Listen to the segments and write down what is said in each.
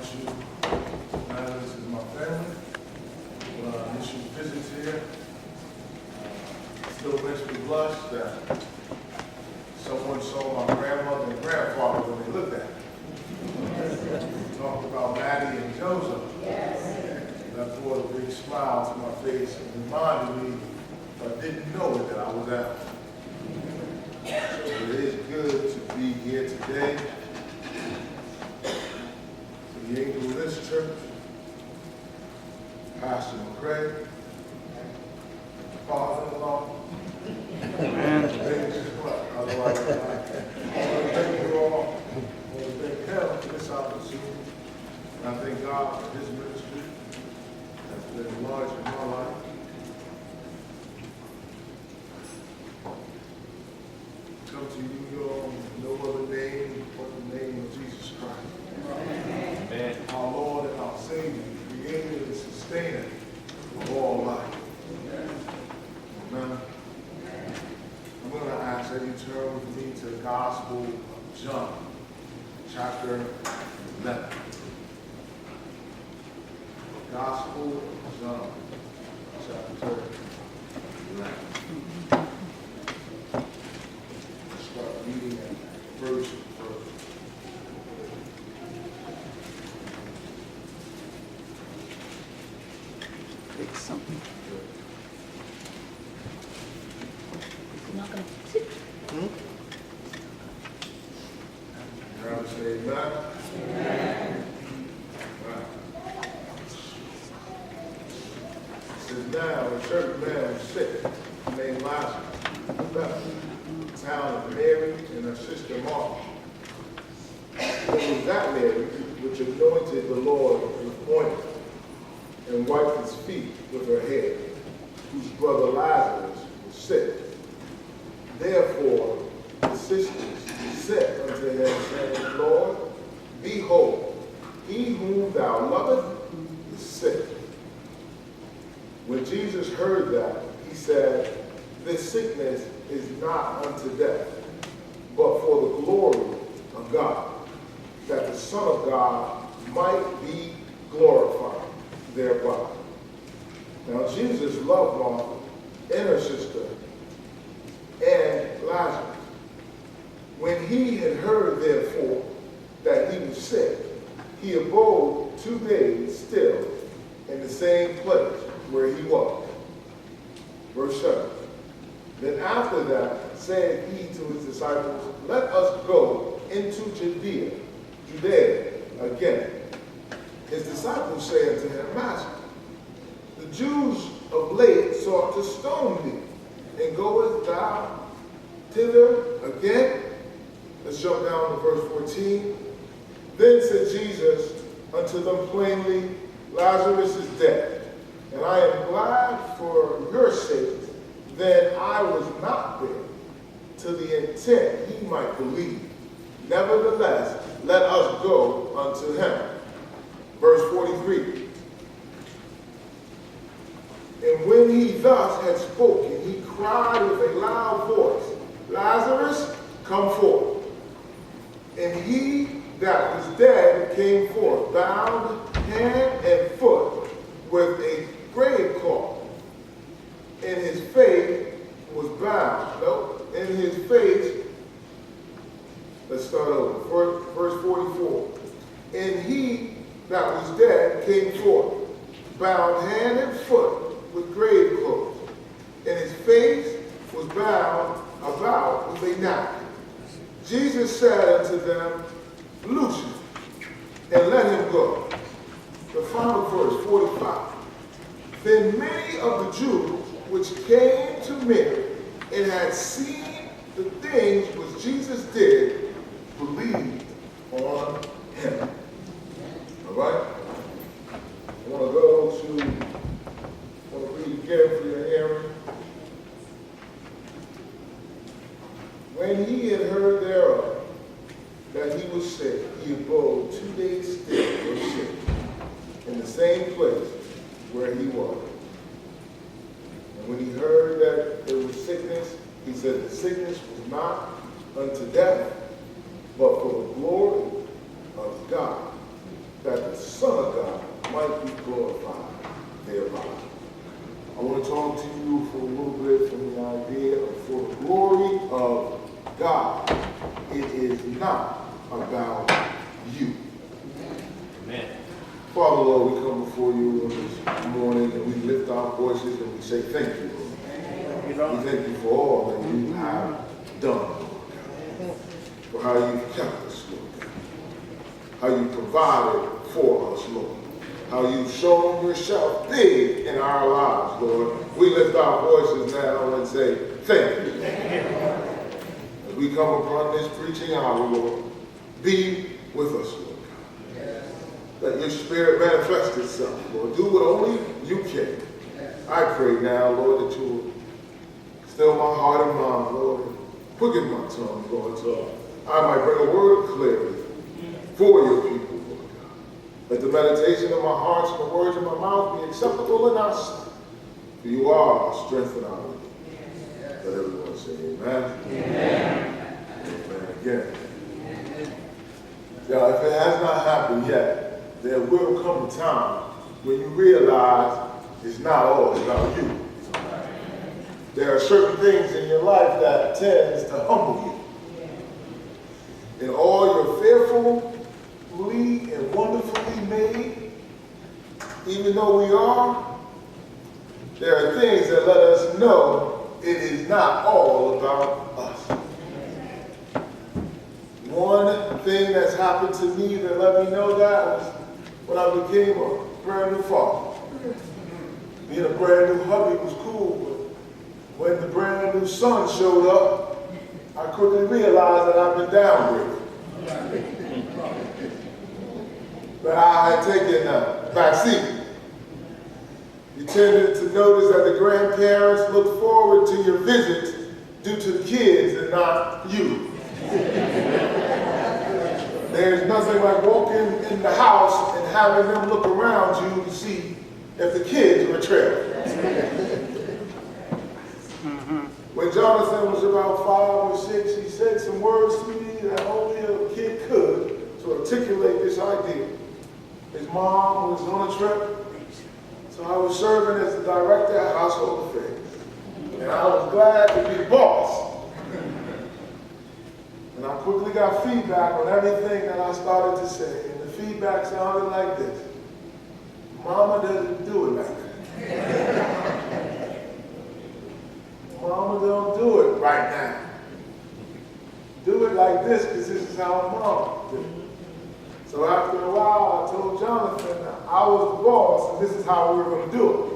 invite you. Now this is my family. Initial visits here. Still makes me blush that someone saw my grandmother and grandfather when they looked at me. We talked about Maddie and Joseph. That brought a big smile to my face and reminded me, if I didn't know it, that I was out. So it is good to be here today. The Anglican Church, Pastor McCrae, father-in-law, and otherwise, I want to thank you all. I want to thank him for this opportunity. And I thank God for his ministry that's been large in my life. Come to you all in no other name but the name of Jesus Christ. Amen. Our Lord and our Savior, creator and sustainer of all life. Amen. I'm going to ask that you turn with me to the Gospel of John, chapter 11. Gospel of John, chapter 11. Start reading at verse 1. Take something. I'm not going to sit. Now say amen. Amen. Right. It says, now a certain man was sick, named Lazarus, of Bethany, the town of Mary and her sister Martha. It was that Mary which anointed the Lord with ointment and wiped his feet with her hair, whose brother Lazarus was sick. Therefore the sisters said unto him, saying, Lord, behold, he whom thou lovest is sick. When Jesus heard that, he said, this sickness is not unto death, but for the glory of God, that the Son of God might be glorified thereby. Now Jesus loved Martha and her sister and Lazarus. When he had heard, therefore, that he was sick, he abode 2 days still in the same place where he was. Verse 7. Then after that said he to his disciples, let us go into Judea again. His disciples said to him, Master, the Jews of late sought to stone thee, and goest thou thither again? Let's jump down to verse 14. Then said Jesus unto them plainly, Lazarus is dead, and I am glad for your sakes that I was not there, to the intent he might believe. Nevertheless, let us go unto him. Verse 43. And when he thus had spoken, he cried with a loud voice, Lazarus, come forth. And he that was dead came forth, bound hand and foot with a grave cloth. And his face was bound. In his face, let's start over. Verse 44. And he that was dead came forth, bound hand and foot with grave clothes, and his face was bound about with a napkin. Jesus said unto them, loose him, and let him go. The final verse, 45. Then many of the Jews which came to Mary and had seen the things which Jesus did, believed on him. All right? I want to read again for your hearing. When he had heard thereof, that he was sick, he abode 2 days still or sick, in the same place where he was. And when he heard that there was sickness, he said the sickness was not unto death, but for the glory of God, that the Son of God might be glorified thereby. I want to talk to you for a little bit from the idea of for the glory of God. It is not about you. Amen. Father, Lord, we come before you this morning and we lift our voices and we say thank you, Lord. We thank you for all that you have done, Lord God. For how you've kept us, Lord God. How you provided for us, Lord. How you've shown yourself big in our lives, Lord. We lift our voices now and say thank you. As we come upon this preaching hour, Lord, be with us, Lord. Let your spirit manifest itself, Lord. Do what only you can. I pray now, Lord, that you will still my heart and mind, Lord, and quicken my tongue, Lord, so I might bring a word of clarity for your people, Lord God. Let the meditation of my heart and the words of my mouth be acceptable in our sight. For you are our strength and our relief. Let everyone say amen. Amen. Amen again. Now, if it has not happened yet, there will come a time when you realize it's not all about you. There are certain things in your life that tends to humble you. In all your fearfully and wonderfully made, even though we are, there are things that let us know it is not all about us. One thing that's happened to me that let me know that was when I became a brand new father. Being a brand new hubby was cool, but when the brand new son showed up, I quickly realized that I've been downgraded. But I had taken a back seat. You tended to notice that the grandparents looked forward to your visit due to the kids and not you. There's nothing like walking in the house and having them look around you to see if the kids were trailing. When Jonathan was about 5 or 6, he said some words to me that only a kid could to articulate this idea. His mom was on a trip, so I was serving as the director of household affairs. And I was glad to be the boss. And I quickly got feedback on everything that I started to say. And the feedback sounded like this. Mama doesn't do it like that. Mama don't do it right now. Do it like this because this is how Mama did it. So after a while, I told Jonathan I was the boss and this is how we were going to do it.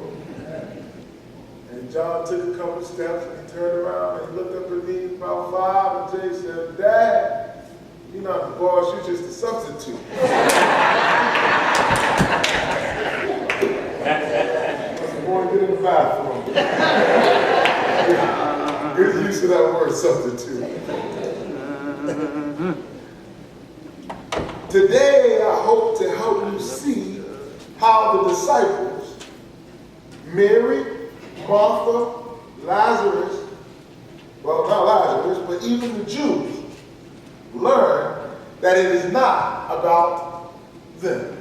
And John took a couple steps and he turned around and he looked up at me about 5 and Jay said, Dad, you're not the boss, you're just a substitute. I said, boy, get in the bathroom. Good use of that word, substitute. Today, I hope to help you see how the disciples, Mary, Martha, Lazarus, well, not Lazarus, but even the Jews, learn that it is not about them.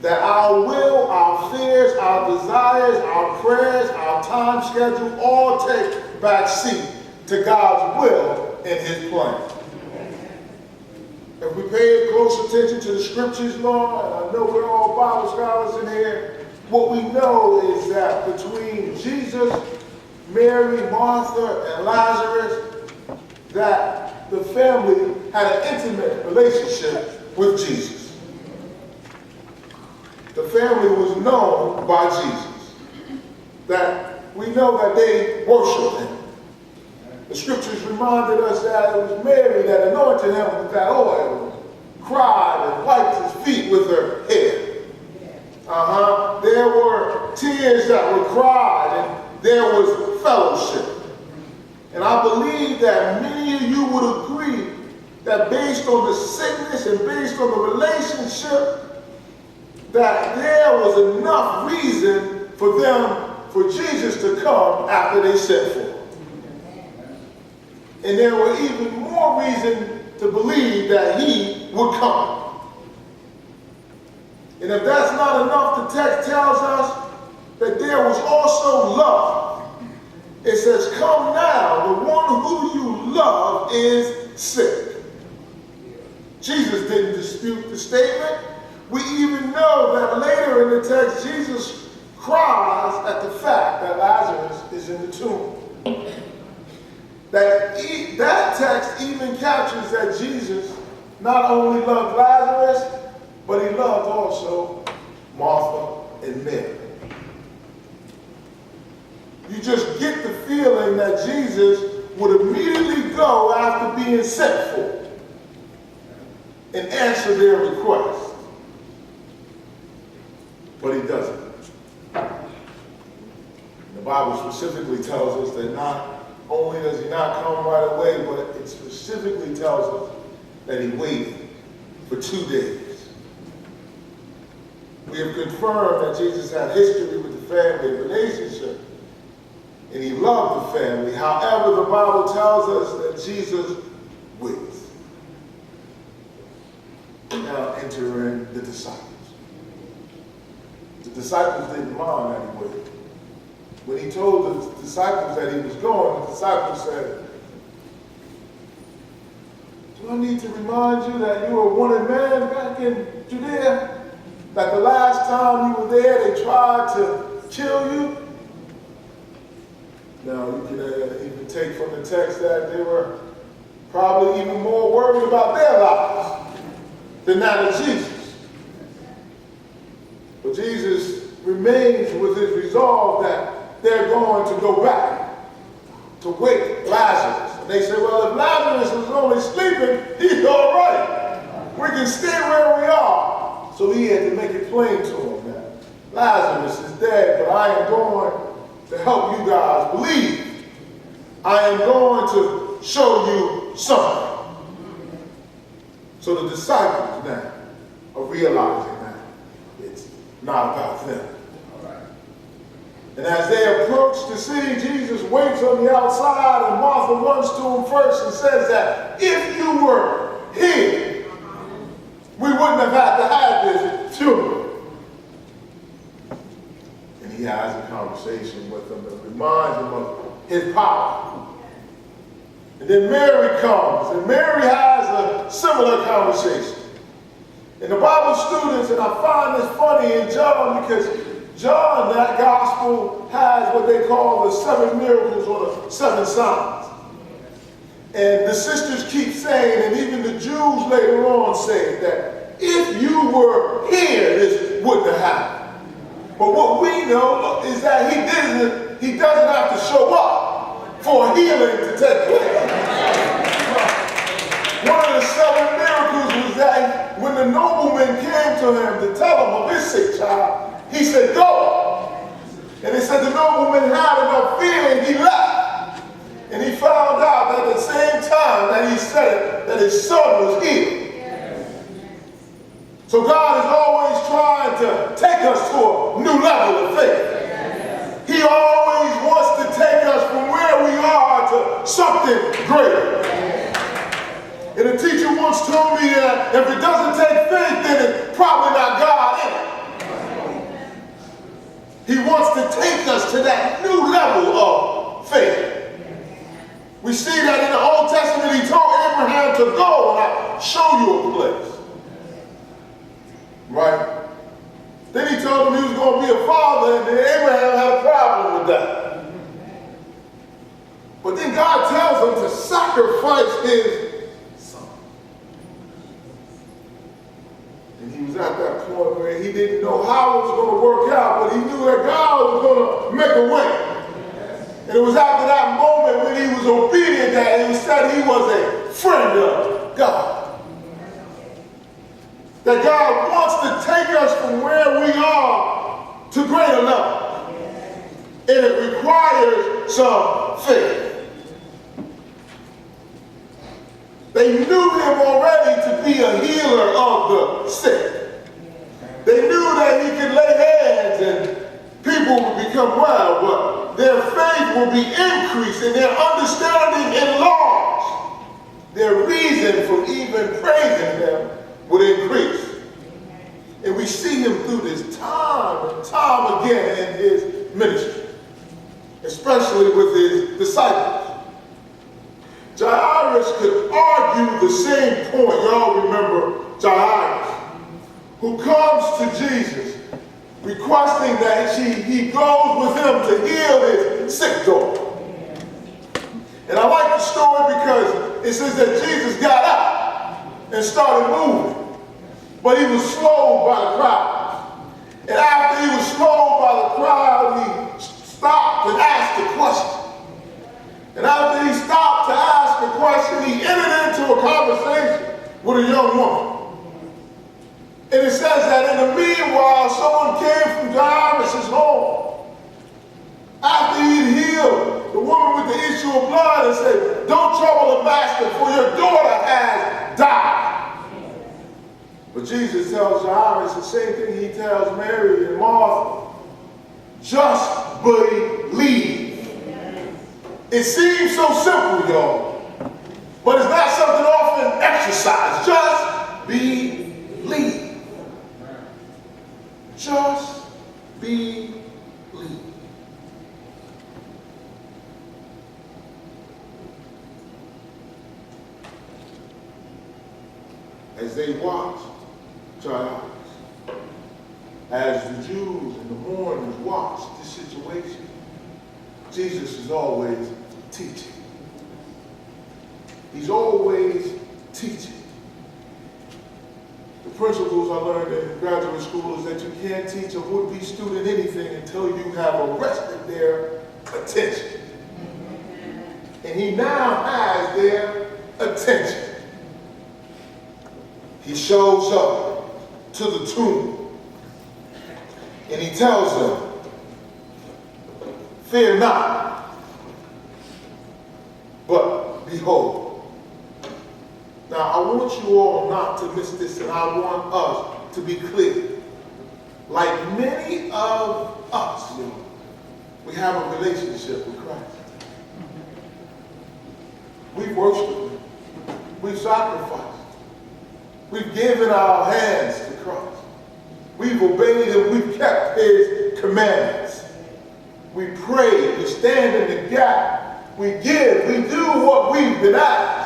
That our will, our fears, our desires, our prayers, our time schedule all take back seat to God's will and his plan. If we pay close attention to the scriptures, Lord, and I know we're all Bible scholars in here, what we know is that between Jesus, Mary, Martha, and Lazarus, that the family had an intimate relationship with Jesus. The family was known by Jesus. That we know that they worshiped him. The scriptures reminded us that it was Mary that anointed him with that oil, cried and wiped his feet with her hair. There were tears that were cried and there was fellowship. And I believe that many of you would agree that based on the sickness and based on the relationship, that there was enough reason for Jesus to come after they sent for him. And there were even more reason to believe that he would come. And if that's not enough, the text tells us that there was also love. It says, come now, the one who you love is sick. Jesus didn't dispute the statement. We even know that later in the text, Jesus cries at the fact that Lazarus is in the tomb. That text even captures that Jesus not only loved Lazarus, but he loved also Martha and Mary. You just get the feeling that Jesus would immediately go after being sent for and answer their request. But he doesn't. The Bible specifically tells us that not only does he not come right away, but it specifically tells us that he waited for 2 days. We have confirmed that Jesus had history with the family relationship, and he loved the family. However, the Bible tells us that Jesus waits. Now enter in the disciples. The disciples didn't mind that he waited. When he told the disciples that he was going, the disciples said, do I need to remind you that you were a wanted man back in Judea? That the last time you were there, they tried to kill you? Now, you can even take from the text that they were probably even more worried about their lives than that of Jesus. But Jesus remains with his resolve that they're going to go back to wake Lazarus. And they say, well, if Lazarus was only sleeping, he's all right. We can stay where we are. So he had to make it plain to him that Lazarus is dead, but I am going to help you guys believe. I am going to show you something. So the disciples now are realizing that it's not about them. And as they approach the city, Jesus waits on the outside, and Martha runs to him first and says that if you were here, we wouldn't have had to have this funeral. And he has a conversation with them that reminds him of his power. And then Mary comes, and Mary has a similar conversation. And the Bible students, and I find this funny in John because John, that gospel, has what they call the 7 miracles or the 7 signs. And the sisters keep saying, and even the Jews later on say that if you were here, this wouldn't have happened. But what we know is that he doesn't have to show up for healing to take place. One of the 7 miracles was that when the nobleman came to him to tell him of his sick child, he said, go. And it said the nobleman had enough feeling, he left. And he found out that at the same time that he said it, that his son was healed. So God is always trying to take us to a new level of faith. He always wants to take us from where we are to something greater. And a teacher once told me that if it doesn't take faith, then it's probably not God in it. He wants to take us to that new level of faith. We see that in the Old Testament, he told Abraham to go and I'll show you a place. Right? Then he told him he was going to be a father, and then Abraham had a problem with that. But then God tells him to sacrifice his son. And he was at that point where he didn't know how it was going to work out, but he knew that God was going to make a way. And it was after that moment when he was obedient that he said he was a friend of God. That God wants to take us from where we are to greater level. And it requires some faith. They knew him already to be a healer of the sick. They knew that he could lay hands and people would become well, but their faith will be increased and their understanding enlarged. Their reason for even praising them would increase. And we we see him through this time and time again in his ministry, especially with his disciples. Jairus could argue the same point. Y'all remember Jairus, who comes to Jesus requesting that he goes with him to heal his sick daughter. And I like the story because it says that Jesus got up and started moving, but he was slowed by the crowd. And after he was slowed by the crowd, he stopped and asked a question. And after he stopped to ask a question, he entered into a conversation with a young woman. And it says that in the meanwhile, someone came from Jairus' home. After he'd healed the woman with the issue of blood and said, "Don't trouble the master, for your daughter has died." But Jesus tells Jairus the same thing he tells Mary and Martha. Just believe. It seems so simple, y'all, but it's not something often exercised. Just believe. Just believe. As they watched Jairus, as the Jews and the mourners watched this situation, Jesus is always teaching. He's always teaching. The principles I learned in graduate school is that you can't teach a would-be student anything until you have arrested their attention. And he now has their attention. He shows up to the tomb and he tells them, "Fear not, but behold." Now, I want you all not to miss this, and I want us to be clear. Like many of us, we have a relationship with Christ. We've worshiped him. We've sacrificed. We've given our hands to Christ. We've obeyed him. We've kept his commandments. We pray. We stand in the gap. We give. We do what we've been asked.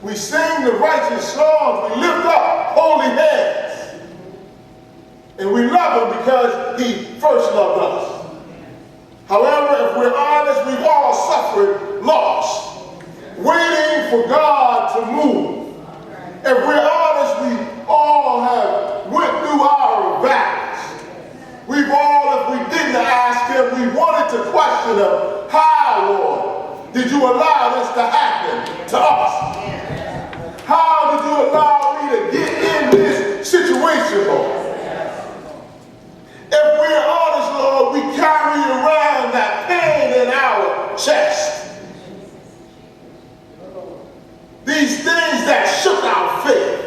We sing the righteous songs. We lift up holy hands. And we love him because he first loved us. However, if we're honest, we've all suffered loss, waiting for God to move. If we're honest, we all have went through our valleys. We've all, if we didn't ask him, we wanted to question him. How, Lord, did you allow this to happen to us? How did you allow me to get in this situation, Lord? If we're honest, Lord, we carry around that pain in our chest. These things that shook our faith.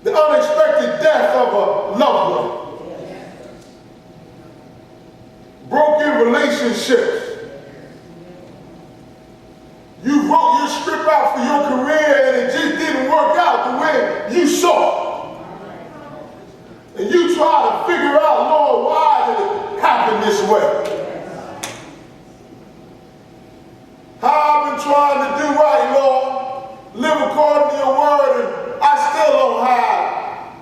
The unexpected death of a loved one. Broken relationships. You wrote your script out for your career and it just didn't work out the way you saw it. And you try to figure out, Lord, why did it happen this way? How I've been trying to do right, Lord, live according to your word, and I still don't have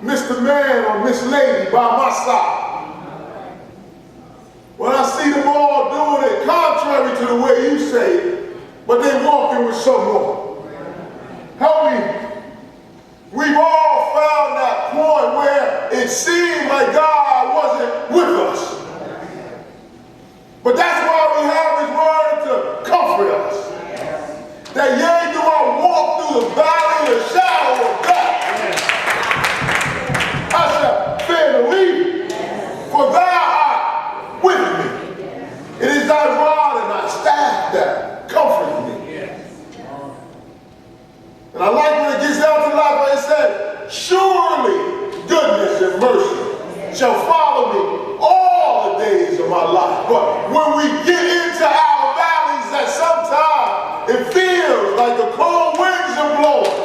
Mr. Man or Miss Lady by my side. When I see them all doing it contrary to the way you say it, but they walking with someone. Help me. We've all found that point where it seemed like God wasn't with us. But that's why we have his word to comfort us. That yea, do I walk through the valley of the shadow of death, I shall fear no evil, for thou art with me. It is thy rod and thy staff that comfort me. And I like when it gets down to life where it says, surely goodness and mercy shall follow me all the days of my life. But when we get into our valleys, that sometimes it feels like the cold winds are blowing.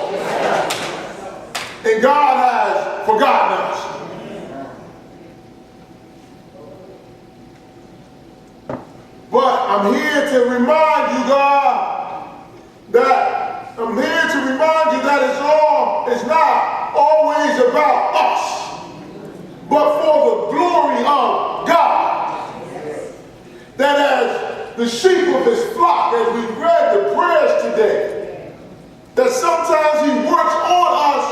And God has forgotten us. But I'm here to remind you, God, that it's not always about us, but for the glory of God. That as the sheep of his flock, as we read the prayers today, that sometimes he works on us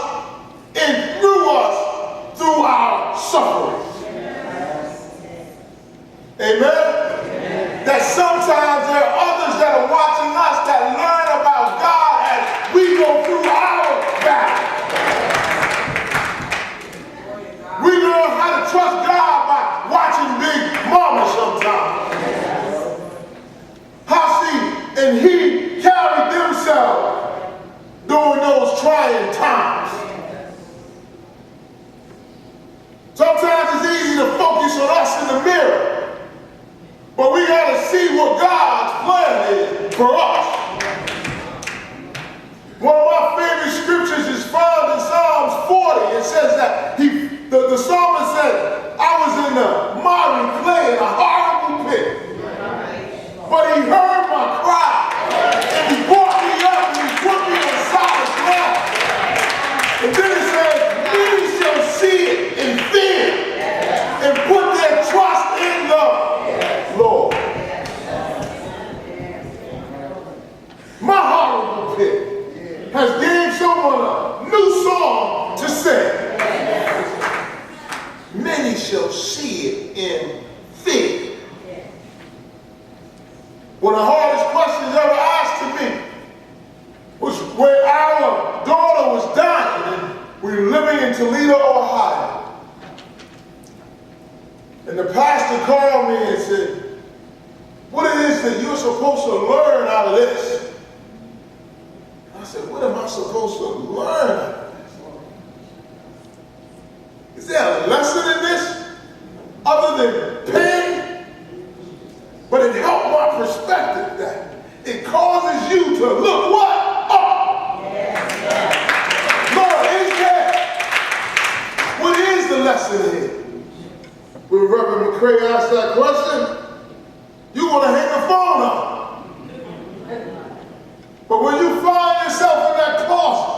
and through us through our sufferings. Amen? That sometimes there are others that are watching us that learn about God as we go through our battle. We learn how to trust God by watching Big Mama sometimes. How she and he carried themselves during those trying times. Sometimes it's easy to focus on us in the mirror. But we got to see what God's plan is for us. One of my favorite scriptures is found in Psalms 40. It says that the psalmist said, I was in the miry clay in a horrible pit. But he heard my cry. And he brought me up and he put me on solid ground. And then it says, many shall see it and fear and put their trust in the Lord. My horrible pit has given someone a new song to sing. Many shall see it in fear. One of the hardest questions ever asked to me was when our daughter was dying and we were living in Toledo, Ohio. And the pastor called me and said, what it is that you're supposed to learn out of this? I said, what am I supposed to learn out of this? Is there a lesson in this other than pain? But it helped my perspective that it causes you to look what? Up. Lord, is there? What is the lesson here? When Reverend McCray asked that question, you want to hang the phone up. But when you find yourself in that closet,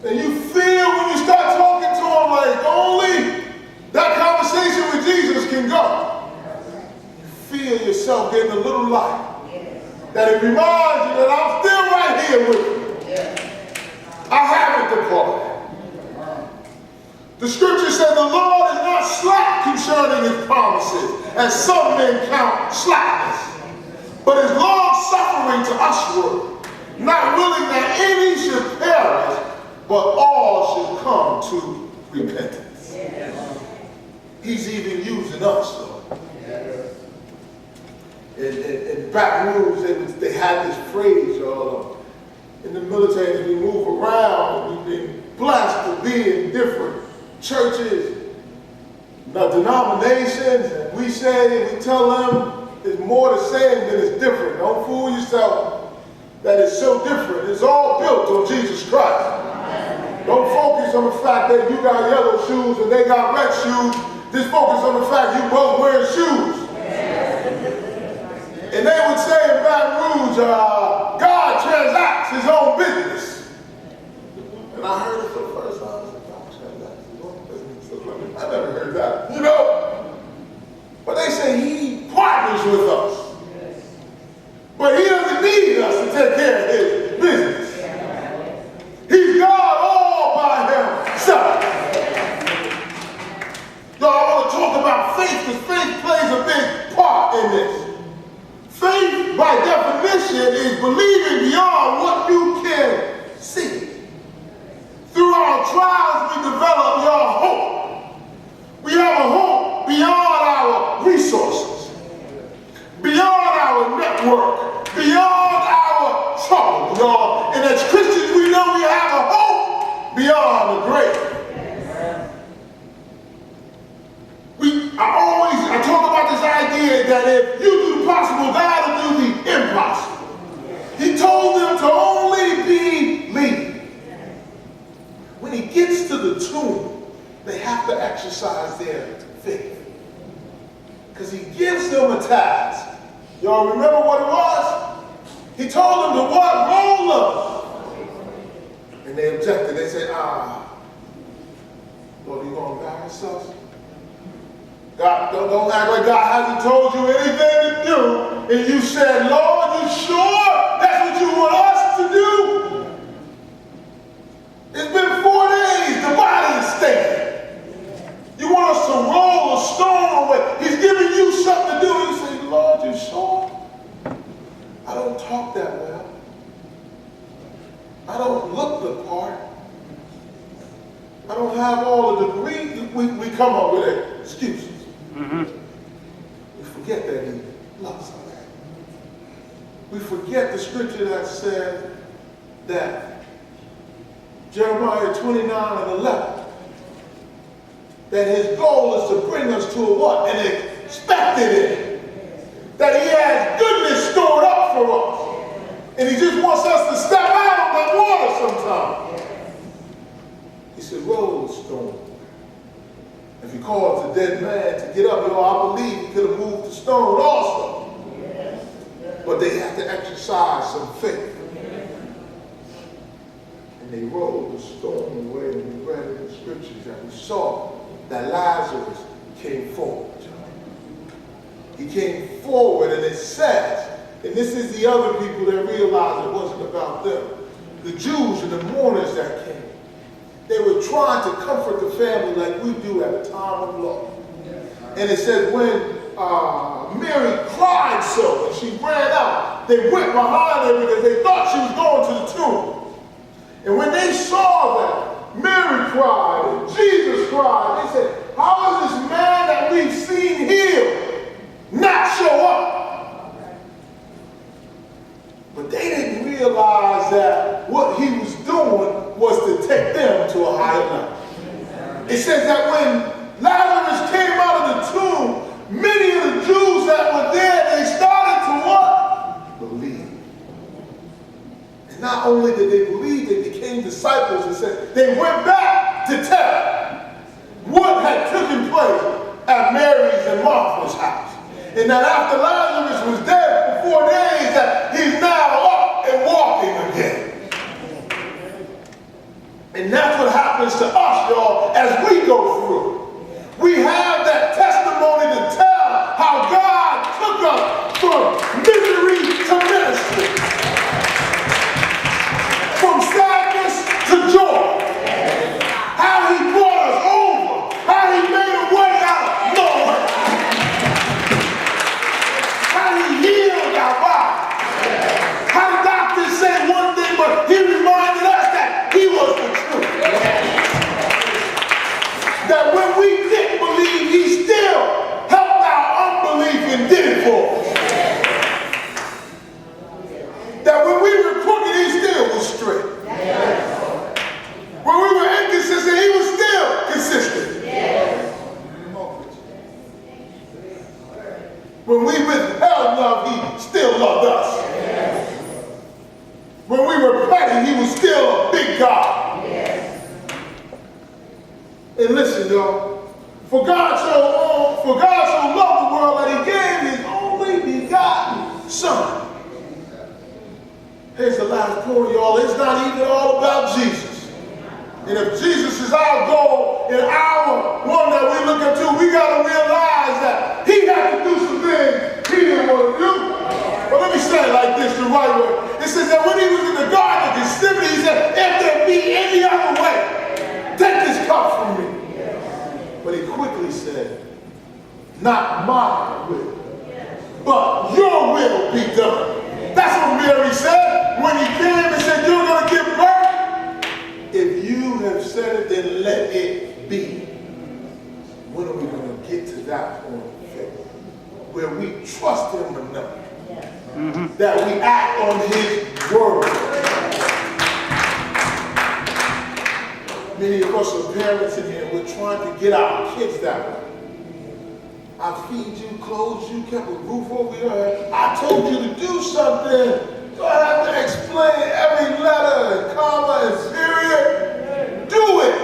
and you feel when you start talking to him like only that conversation with Jesus can go, feel yourself getting a little light. That it reminds you that I'm still right here with you. I haven't departed. The scripture says the Lord is not slack concerning his promises, as some men count slackness, but is long suffering to usward, not willing that any should perish, but all should come to repentance. He's even using us, though. In Baton Rouge, they had this phrase, in the military, as we move around, we've been blessed to be in different churches, denominations, and we say, and we tell them, there's more to say than it's different. Don't fool yourself that it's so different. It's all built on Jesus Christ. Don't focus on the fact that you got yellow shoes and they got red shoes. Just focus on the fact you both wear shoes. And they would say in Baton Rouge, God transacts his own business. And I heard it for the first time. I said, God transacts his own business. I never heard that, you know. But they say he partners with us. But he doesn't need us to take care of his business. He's God all by himself. Y'all, I want to talk about faith because faith plays a big part in this. Faith, by definition, is believing beyond what you can see. Through our trials, we develop your hope. We have a hope to the tomb, they have to exercise their faith. Because he gives them a task. Y'all remember what it was? He told them to what? Roll them. And they objected. They said, Lord, you going to embarrass us? God, don't act like God hasn't told you anything to do. And you said, Lord, you sure that's what you want us to do? It's been 4 days. The body is stinking. You want us to roll a stone away. He's giving you something to do. You say, Lord, you sure? I don't talk that well. I don't look the part. I don't have all the degrees. We come up with excuses. We forget that he loves us. We forget the scripture that said that Jeremiah 29:11, that his goal is to bring us to a what? An expected end. That he has goodness stored up for us. And he just wants us to step out on that water sometime. He said, roll the stone. If he called a dead man to get up, I believe he could have moved the stone also. But they have to exercise some faith. And they rolled the stone away, and we read in the scriptures that we saw that Lazarus came forward. He came forward, and it says, and this is the other people that realized it wasn't about them, the Jews and the mourners that came. They were trying to comfort the family like we do at a time of loss. And it says when Mary cried so, and she ran out, they went behind her because they thought she was going to the tomb. And when they saw that Mary cried and Jesus cried, they said, how is this man that we've seen healed not show up? But they didn't realize that what he was doing was to take them to a higher level. It says that when Lazarus came out of the tomb, many of the Jews that were there, they started to what? Believe. And not only did they believe, they became disciples. And said they went back to tell what had taken place at Mary's and Martha's house. And that after Lazarus was dead for 4 days, that he's now up and walking again. And that's what happens to us, y'all, as we go through. We have that testimony to tell how God took us from misery to ministry, from sadness to joy, how he brought us over, how he made a way out of no way, how he healed our body, how the doctors said one thing, but he reminded us that he was the truth. That when we didn't believe, he still helped our unbelief and did it for us. That when we were crooked, he still was straight. When we were inconsistent, he was still consistent. When we withheld love, he still loved us. When we were petty, he was still a big God. And listen, y'all, for God so loved the world that he gave his only begotten Son. Here's the last point, y'all. It's not even all about Jesus. And if Jesus is our goal and our one that we look up to, we got to realize that he had to do some things he didn't want to do. But let me say it like this, the right way. It says that when he was in the Garden of Gethsemane, he said, if there be any other way, take this cup from me. But he quickly said, not my will, but your will be done. That's what Mary said when he came and said, you're going to give birth. If you have said it, then let it be. When are we going to get to that point of faith? Where we trust him enough that we act on his word. Many of us are parents in here, we're trying to get our kids that way. I feed you, clothe you, kept a roof over your head. I told you to do something. So I have to explain every letter and comma and period. Do it.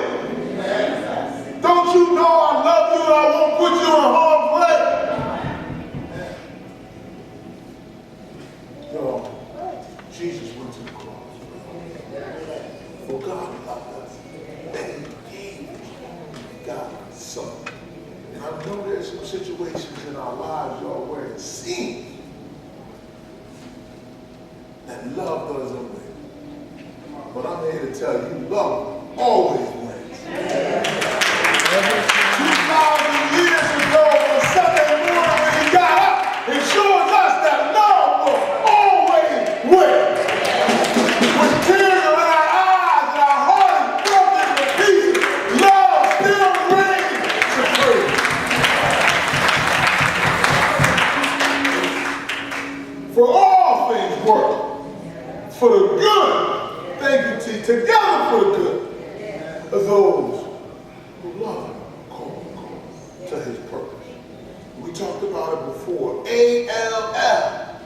loved us, that he gave God his son. And I know there's some situations in our lives, y'all, where it seems that love doesn't win. But I'm here to tell you, love always wins. 2,000 years ago on Sunday morning when he got up, it shows us that love will always win. With tears in our eyes and our heart is broken to pieces, love still reigns supreme. For all things work for the good, thank you, T, together for the good of those who love him, called to his purpose. We talked about it before. A-L-L.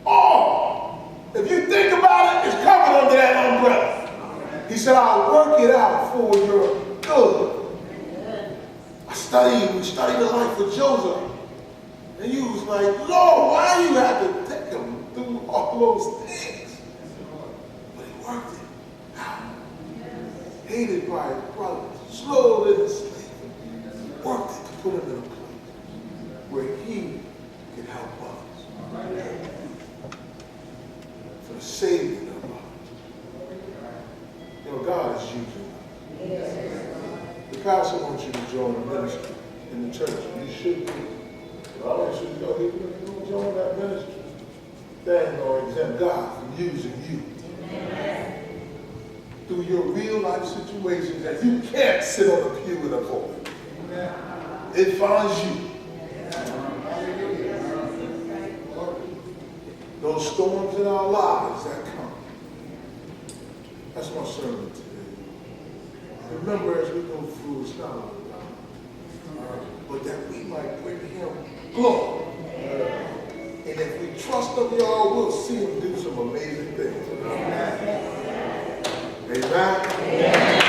All. If you think about it, it's covered under that umbrella. He said, I'll work it out for your good. We studied the life of Joseph. And you was like, Lord, why do you have to take him through all those things? But he worked it out. Hated by his brothers, sold into slavery, worked it to put him in a place where he could help others. For the saving of others. You know, God is using us. The pastor wants you to join the ministry in the church. You should be. I want you to go here and join that ministry. That ain't going to exempt God from using you. Amen. Through your real life situations that you can't sit on the pew and avoid. It finds you. Those storms in our lives that come. That's my sermon today. Remember, as we go through, it's not all about, but that we might bring him glory. And if we trust him, y'all, we'll see him do some amazing things. Amen. Amen. Amen.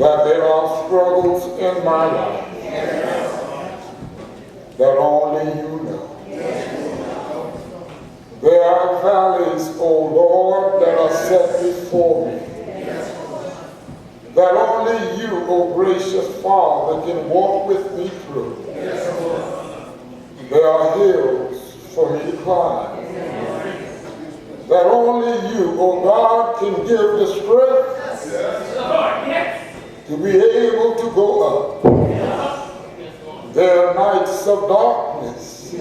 that there are struggles in my life that only you know. There are valleys, O Lord, that are set before me that only you, O gracious Father, can walk with me through. There are hills for me to climb that only you, O God, can give the strength to be able to go up. There are nights of darkness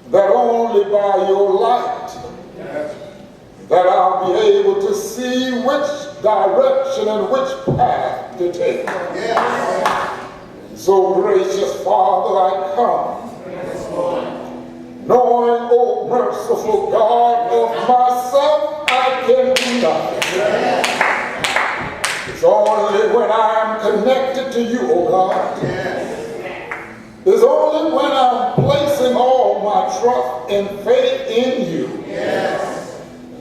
that only by your light that I'll be able to see which direction and which path to take. So gracious Father, I come knowing, O merciful God, of myself I can do nothing. It's only when I'm connected to you, O God. It's only when I'm placing all my trust and faith in you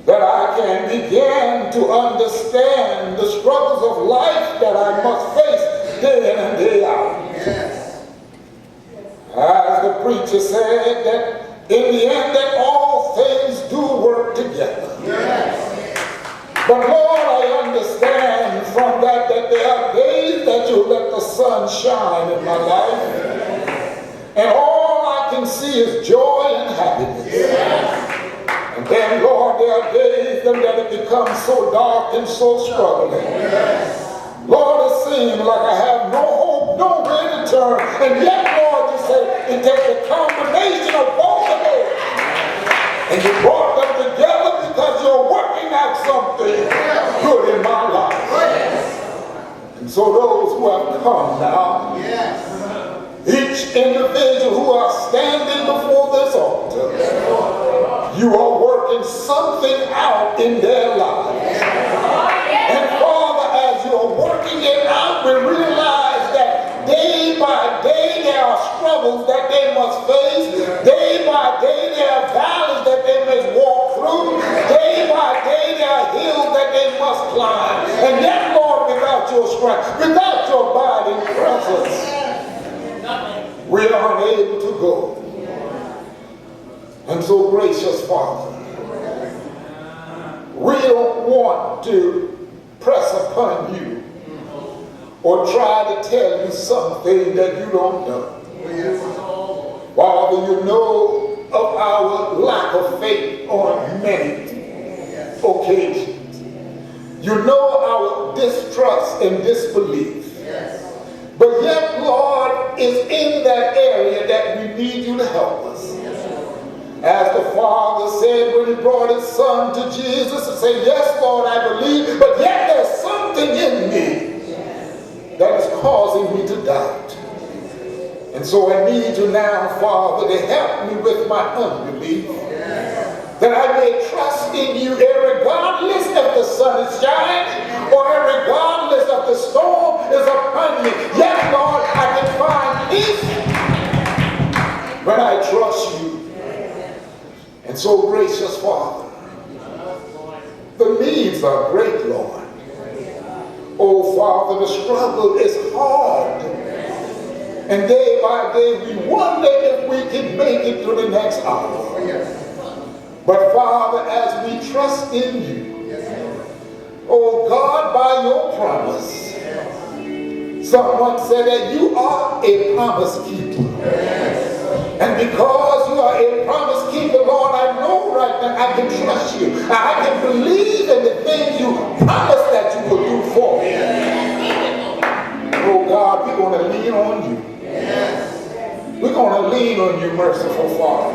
that I can begin to understand the struggles of life that I must face day in and day out. As the preacher said, that in the end that all things do work together. But Lord, I understand from that there are days that you let the sun shine in my life, and all I can see is joy and happiness. And then, Lord, there are days that it becomes so dark and so struggling. Lord, it seems like I have no hope, nowhere to turn. And yet, Lord, you say it takes a combination of both of those. And you brought them together because you're working out something good in my life. And so those who have come now, each individual who are standing before this altar, you are working something out in their lives. And Father, as you're working it out, we realize that day by day there are struggles that they must face. Day by day there are valleys that they must walk through. Day by day there are hills that they must climb. And yet, Lord, without your strength, without your abiding presence, we are unable to go. And so, gracious Father, we don't want to press upon you or try to tell you something that you don't know. Father, you know of our lack of faith on many occasions. You know our distrust and disbelief. But yet, Lord, it's in that area that we need you to help us. As the Father said when he brought his Son to Jesus and said, yes, Lord, I believe, but yet there's something in me that is causing me to doubt. And so I need you now, Father, to help me with my unbelief, that I may trust in you regardless if the sun is shining or regardless if the storm is upon me. Yet, Lord, I can find peace when I trust you. And so, gracious Father, the needs are great, Lord. Oh, Father, the struggle is hard. And day by day we wonder if we can make it to the next hour. But Father, as we trust in you, oh God, by your promise, someone said that you are a promise keeper. And because you are a promise keeper, Lord, I know right now I can trust you. I can believe in the things you promised that you will do for me. Oh God, we're going to lean on you. We're going to lean on you, merciful Father.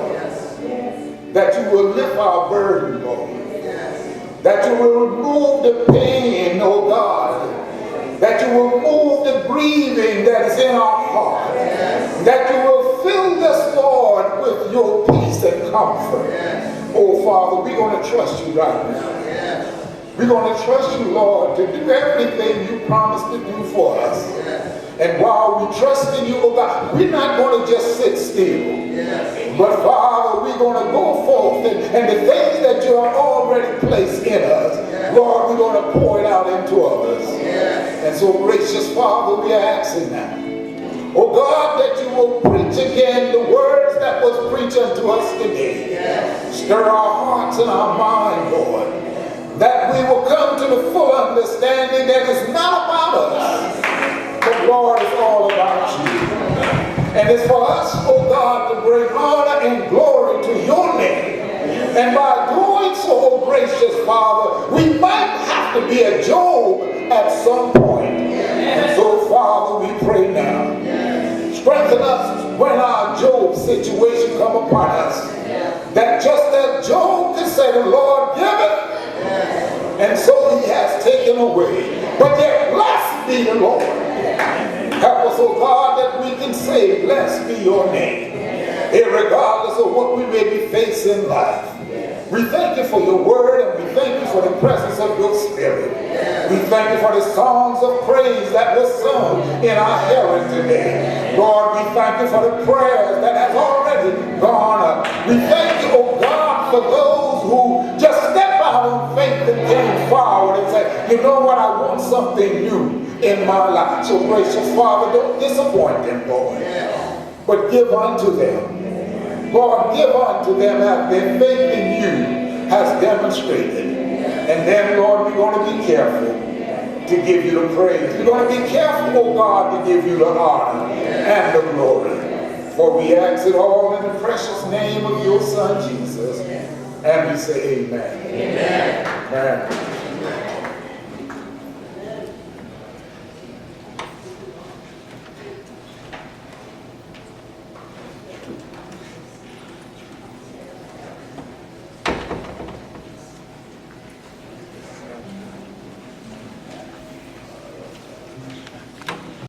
That you will lift our burden, Lord. That you will remove the pain, oh God. That you will move the grieving that is in our heart. That you will fill us, Lord, with your peace and comfort. Oh, Father, we're going to trust you right now. We're going to trust you, Lord, to do everything you promised to do for us. And while we trust in you, oh God, we're not going to just sit still. But Father, we're going to go forth and the things that you have already placed in us, Lord, we're going to pour it out into others. And And so, gracious Father, we are asking now, oh God, that you will preach again the words that was preached unto us today. Yes. Stir our hearts and our mind, Lord, that we will come to the full understanding that it's not about us, but Lord, it's all about you. And it's for us, oh God, to bring honor and glory to your name. And by doing so, oh gracious Father, we might have to be a Job at some point. And so, Father, we pray now. Strengthen us when our Job situation come upon us. That just as Job can say, the Lord giveth, and so he has taken away. But yet, blessed be the Lord. Help us, oh God, that we can say, blessed be your name. Regardless of what we may be facing in life. We thank you for your word, and we thank you for the presence of your spirit. We thank you for the songs of praise that were sung in our hearing today. Lord, we thank you for the prayers that have already gone up. We thank you, oh God, for those who just step out in faith and came forward and say, you know what, I want something new in my life. So gracious Father, don't disappoint them, Lord, but give unto them. Lord, give unto them as their faith in you has demonstrated. And then, Lord, we're going to be careful to give you the praise. We're going to be careful, oh God, to give you the honor and the glory. For we ask it all in the precious name of your Son, Jesus. And we say amen. Amen. Amen.